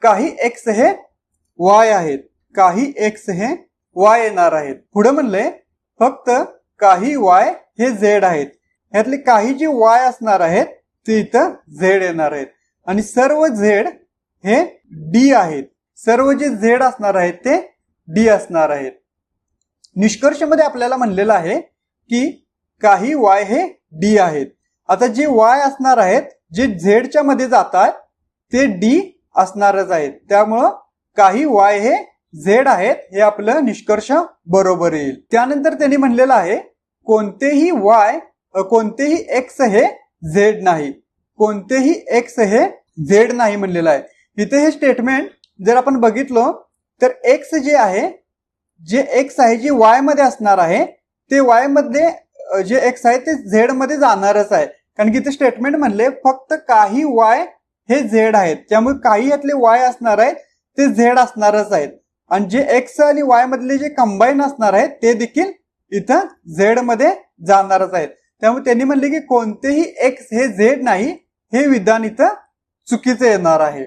काही एक्स हे वाय आहेत, काही एक्स हे वाय येणार आहेत. पुढे म्हणले फक्त काही वाय हे झेड आहेत. ह्यातले काही जे वाय असणार आहेत ते इथं झेड येणार आहेत आणि सर्व झेड हे डी आहेत. सर्व जे झेड असणार आहेत ते डी असणार आहेत. निष्कर्षामध्ये आपल्याला म्हणलेलं आहे की काही वाय हे डी आहेत. आता जे वाय असणार आहेत जे झेडच्या मध्ये जातात ते डी असणारच आहेत. त्यामुळं काही वाय हे झेड आहेत हे आपलं निष्कर्ष बरोबर येईल. त्यानंतर त्यांनी म्हणलेलं आहे कोणतेही वाय कोणतेही एक्स हे झेड नाही. कोणतेही एक्स हे झेड नाही म्हणलेलं आहे. इथे हे स्टेटमेंट जर आपण बघितलं तर एक्स जे आहे, जे एक्स आहे जे वाय मध्ये असणार आहे ते वाय मध्ये जे एक्स आहे ते झेड मध्ये जाणारच आहे. कारण की इथे स्टेटमेंट म्हणले फक्त काही वाय हे झेड आहेत. त्यामुळे काही यातले वाय असणार आहेत ते झेड असणारच आहेत आणि जे एक्स आणि वाय मधले जे कंबाईन असणार आहेत ते देखील इथं झेड मध्ये जाणारच आहेत. त्यामुळे त्यांनी म्हणले की कोणतेही एक्स हे झेड नाही हे विधान इथं चुकीचं येणार आहे.